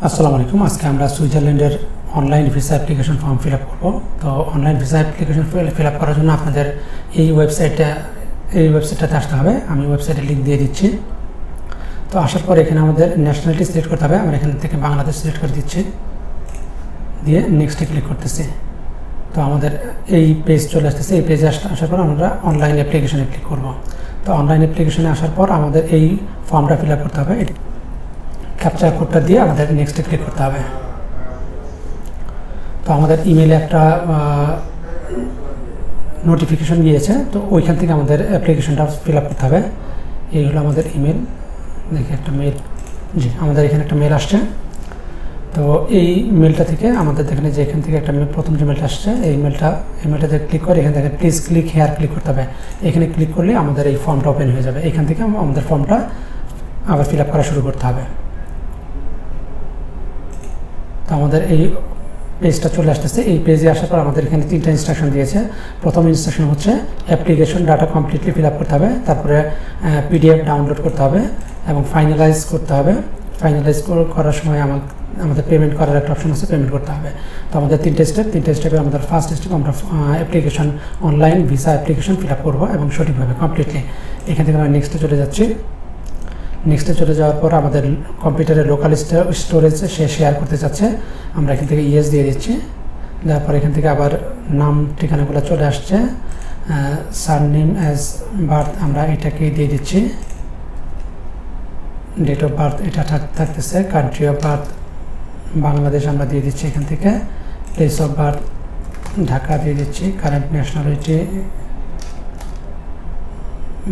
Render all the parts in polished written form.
আসসালামু আলাইকুম। আজকে আমরা সুইজারল্যান্ডের online visa application form fill up করবো। তো online visa application fill up করার জন্য আপনাদের এই ওয়েবসাইটটাতে আসতে হবে। আমি ওয়েবসাইটের লিঙ্ক দিয়ে দিচ্ছি। তো আসার পর এখানে আমাদের ন্যাশনালিটি সিলেক্ট করতে হবে। আমরা এখান থেকে বাংলাদেশ সিলেক্ট করে দিচ্ছি, দিয়ে নেক্সটে ক্লিক করতেছি। তো আমাদের এই পেজ চলে আসতেছে। এই পেজে আসার পর আমরা অনলাইন অ্যাপ্লিকেশনে ক্লিক করব। তো অনলাইন অ্যাপ্লিকেশনে আসার পর আমাদের এই ফর্মটা ফিল আপ করতে হবে। ক্যাপচার কোডটা দিয়ে আমাদের নেক্সটে ক্লিক করতে হবে। তো আমাদের ইমেলে একটা নোটিফিকেশন গিয়েছে, তো ওইখান থেকে আমাদের অ্যাপ্লিকেশনটা ফিল আপ করতে হবে। এই হলো আমাদের ইমেল। দেখি একটা মেল, জি আমাদের এখানে একটা মেল আসছে। তো এই মেলটা থেকে আমাদের দেখেন যে এখান থেকে একটা প্রথম যে মেলটা আসছে, এই মেলটাতে ক্লিক করে এখান থেকে প্লিজ ক্লিক হেয়ার ক্লিক করতে হবে। এখানে ক্লিক করলে আমাদের এই ফর্মটা ওপেন হয়ে যাবে। এখান থেকে আমাদের ফর্মটা আবার ফিল আপ করা শুরু করতে হবে। তো আমাদের এই পেজটা চলে আসতেছে। এই পেজে আসার পর আমাদের এখানে 3টা ইনস্ট্রাকশন দিয়েছে। প্রথম ইনস্ট্রাকশন হচ্ছে application data completely fill up করতে হবে, তারপরে পিডিএফ ডাউনলোড করতে হবে এবং ফাইনালাইজ করতে হবে। ফাইনালাইজ করার সময় আমাদের পেমেন্ট করার একটা অপশন আছে, পেমেন্ট করতে হবে। তো আমাদের 3টে স্টেপে আমাদের ফার্স্ট স্টেপ আমরা application online visa application fill up করবো এবং সঠিকভাবে কমপ্লিটলি। এখান থেকে আমরা নেক্সটে চলে যাচ্ছি। নেক্সটে চলে যাওয়ার পর আমাদের কম্পিউটারের লোকাল স্টোরেজ সে শেয়ার করতে চাচ্ছে, আমরা এখান থেকে ইয়েস দিয়ে দিচ্ছি। দেওয়ার পর এখান থেকে আবার নাম ঠিকানাগুলো চলে আসছে। সারনেম অ্যাজ বার্থ আমরা এটাকেই দিয়ে দিচ্ছি। ডেট অফ বার্থ এটা থাকতেছে। কান্ট্রি অফ বার্থ বাংলাদেশ আমরা দিয়ে দিচ্ছি এখান থেকে। প্লেস অফ বার্থ ঢাকা দিয়ে দিচ্ছি। কারেন্ট ন্যাশনালিটি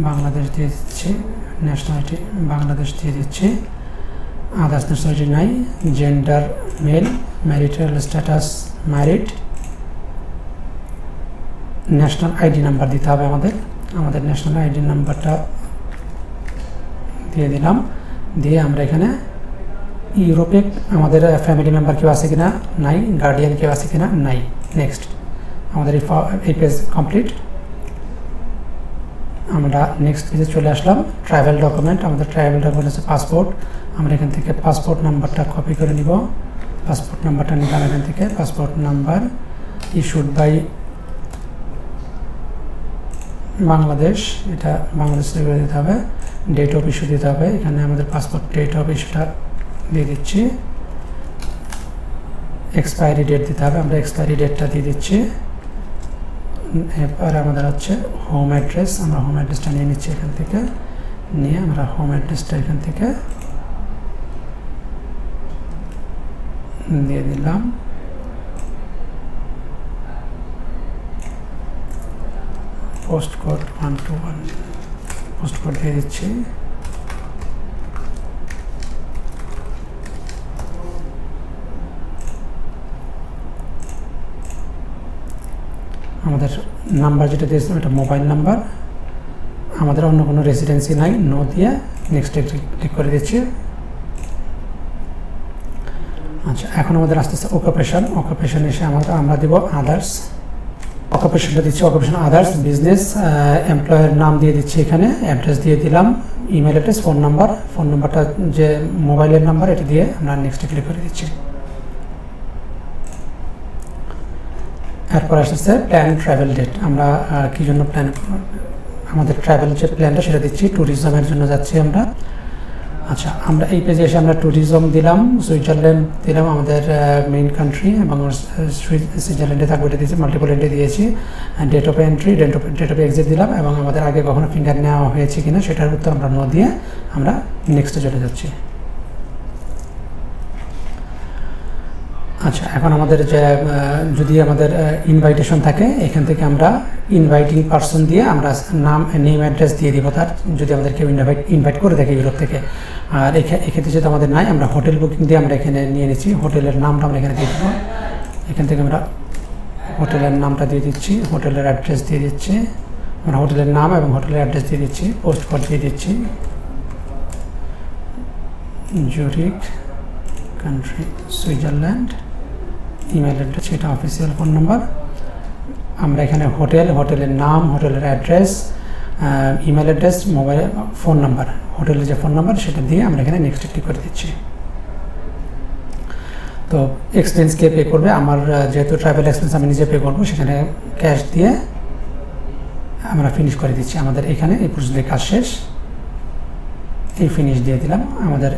বাংলাদেশ দিয়ে দিচ্ছি। ন্যাশনালিটি বাংলাদেশ দিয়ে দিচ্ছি। আদার্স ন্যাশনালিটি নাই। Gender mail. Marital status married. National ID number দিতে হবে আমাদের ন্যাশনাল আইডি নাম্বারটা দিয়ে দিলাম। দিয়ে আমরা এখানে ইউরোপে আমাদের ফ্যামিলি মেম্বার কেউ আছে কিনা, নাই। গার্ডিয়ান কেউ আছে কিনা, নাই। নেক্সট। আমাদের এই পেজ কমপ্লিট। আমরা নেক্সট পেজে চলে আসলাম। ট্রাভেল ডকুমেন্ট, আমাদের ট্রাভেল ডকুমেন্ট আছে পাসপোর্ট। আমরা এখান থেকে পাসপোর্ট নাম্বারটা কপি করে নিব। পাসপোর্ট নাম্বারটা নিলাম এখান থেকে। Passport number issued by Bangladesh, এটা বাংলাদেশ থেকে দিতে হবে। ডেট অফ ইস্যু দিতে হবে। এখানে আমাদের পাসপোর্ট ডেট অফ ইস্যুটা দিয়ে দিচ্ছি। এক্সপায়ারি ডেট দিতে হবে, আমরা এক্সপায়ারি ডেটটা দিয়ে দিচ্ছি। এরপর আমাদের হচ্ছে হোম অ্যাড্রেস, আমরা হোম অ্যাড্রেসটা নিয়ে নিচ্ছি এখান থেকে। নিয়ে আমরা হোম অ্যাড্রেসটা এখান থেকে দিয়ে দিলাম। পোস্ট কোড 121 পোস্ট কোড দিয়ে দিচ্ছি। আমাদের নাম্বার যেটা দিয়েছিলাম এটা মোবাইল নাম্বার। আমাদের অন্য কোনো রেসিডেন্সি নাই, নো দিয়ে নেক্সটে ক্লিক করে দিচ্ছি। আচ্ছা, এখন আমাদের আসতেছে অকুপেশন এসে আমরা দিব আদার্স। অকুপেশনটা দিচ্ছি অকুপেশন আদার্স। বিজনেস এমপ্লয়ের নাম দিয়ে দিচ্ছি এখানে। অ্যাড্রেস দিয়ে দিলাম, ইমেল অ্যাড্রেস, ফোন নাম্বারটা যে মোবাইলের নাম্বার এটা দিয়ে আমরা নেক্সটে ক্লিক করে দিচ্ছি। এরপর আসতেছে প্ল্যান ট্রাভেল ডেট। আমরা কী জন্য প্ল্যান, আমাদের ট্রাভেল যে প্ল্যানটা সেটা দিচ্ছি। ট্যুরিজমের জন্য যাচ্ছি আমরা। আচ্ছা, আমরা এই পেজে এসে আমরা ট্যুরিজম দিলাম, সুইজারল্যান্ড দিলাম আমাদের মেইন কান্ট্রি, এবং সুইজারল্যান্ডে থাকবে এটা দিয়েছি, মাল্টিপল এন্ট্রি দিয়েছি। Date of entry, date of exit দিলাম, এবং আমাদের আগে কখনো ফিঙ্গার নেওয়া হয়েছে কিনা সেটার উত্তর আমরা নো দিয়ে আমরা নেক্সটে চলে যাচ্ছি। আচ্ছা, এখন আমাদের যে যদি আমাদের ইনভাইটেশন থাকে এখান থেকে আমরা ইনভাইটিং পারসন দিয়ে আমরা নেম অ্যাড্রেস দিয়ে দিব তার, যদি আমাদের কেউ ইনভাইট করে থাকে ইউরোপ থেকে। আর এক্ষেত্রে যেহেতু আমাদের নাই, আমরা হোটেল বুকিং দিয়ে আমরা এখানে নিয়ে নিচ্ছি। হোটেলের নামটা আমরা এখানে দিয়ে দেবো। এখান থেকে আমরা হোটেলের নামটা দিয়ে দিচ্ছি, হোটেলের অ্যাড্রেস দিয়ে দিচ্ছি। আমরা হোটেলের নাম এবং হোটেলের অ্যাড্রেস দিয়ে দিচ্ছি। পোস্ট কোড দিয়ে দিচ্ছি, Zurich, country Switzerland. Email address এটা অফিসিয়াল ফোন নাম্বার। আমরা এখানে হোটেলের নাম, হোটেলের address, email address, mobile phone number, হোটেলের যে ফোন নাম্বার সেটা দিয়ে আমরা এখানে নেক্সট ক্লিক করে দিচ্ছি। তো এক্সপেন্স কে পে করবে, আমার যেহেতু ট্রাভেল এক্সপেন্স আমি নিজে পে করবো, সেখানে ক্যাশ দিয়ে আমরা ফিনিশ করে দিচ্ছি। আমাদের এখানে এই পর্যন্ত কাজ শেষ, এই ফিনিশ দিয়ে দিলাম। আমাদের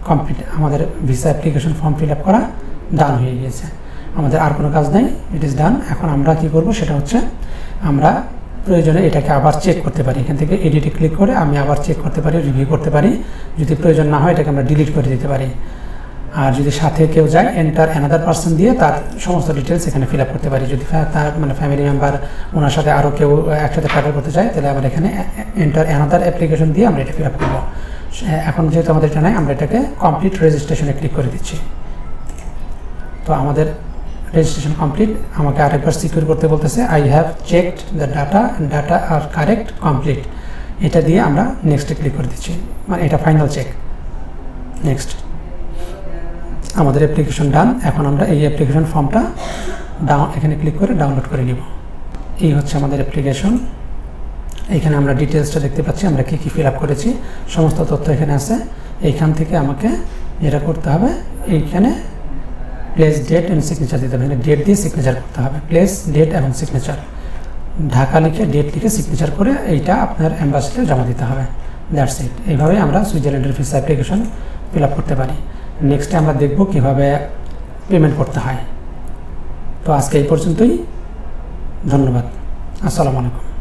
কমপ্লিট, আমাদের visa application form fill up করা ডান হয়ে গিয়েছে। আমাদের আর কোনো কাজ নেই, ইট ইজ ডান। এখন আমরা কি করব সেটা হচ্ছে আমরা প্রয়োজনে এটাকে আবার চেক করতে পারি। এখান থেকে এডিটে ক্লিক করে আমি আবার চেক করতে পারি, রিভিউ করতে পারি। যদি প্রয়োজন না হয় এটাকে আমরা ডিলিট করে দিতে পারি। আর যদি সাথে কেউ যায়, এন্টার অ্যানাদার পার্সন দিয়ে তার সমস্ত ডিটেলস এখানে ফিল আপ করতে পারি। যদি তার মানে ফ্যামিলি মেম্বার, ওনার সাথে আরও কেউ একসাথে ট্রাভেল করতে চায়, তাহলে আমরা এখানে এন্টার অ্যানাদার অ্যাপ্লিকেশন দিয়ে আমরা এটা ফিল আপ করবো। এখন যেহেতু আমাদের এটা নাই, আমরা এটাকে কমপ্লিট রেজিস্ট্রেশনে ক্লিক করে দিচ্ছি। তো আমাদের রেজিস্ট্রেশন কমপ্লিট। আমাকে আরেকবার সিকিউর করতে বলতেছে, I have checked the data are correct, complete. এটা দিয়ে আমরা নেক্সটে ক্লিক করে দিচ্ছি, মানে এটা ফাইনাল চেক। নেক্সট, আমাদের অ্যাপ্লিকেশন ডান। এখন আমরা এই অ্যাপ্লিকেশন ফর্মটা এখানে ক্লিক করে ডাউনলোড করে নিব। এই হচ্ছে আমাদের অ্যাপ্লিকেশন। এখানে আমরা ডিটেলসটা দেখতে পাচ্ছি, আমরা কী কী ফিল আপ করেছি, সমস্ত তথ্য এখানে আছে। এইখান থেকে আমাকে যেটা করতে হবে, এইখানে প্লেস, ডেট অ্যান্ড সিগনেচার দিতে হবে। এখানে ডেট দিয়ে সিগনেচার করতে হবে, প্লেস, ডেট এবং সিগনেচার। ঢাকা লিখে, ডেট লিখে সিগনেচার করে এইটা আপনার অ্যাম্বাসিতে জমা দিতে হবে। That's it. এইভাবে আমরা সুইজারল্যান্ডের ভিসা অ্যাপ্লিকেশন ফিল আপ করতে পারি। নেক্সটে আমরা দেখব কীভাবে পেমেন্ট করতে হয়। তো আজকে এই পর্যন্তই, ধন্যবাদ, আসসালামু আলাইকুম।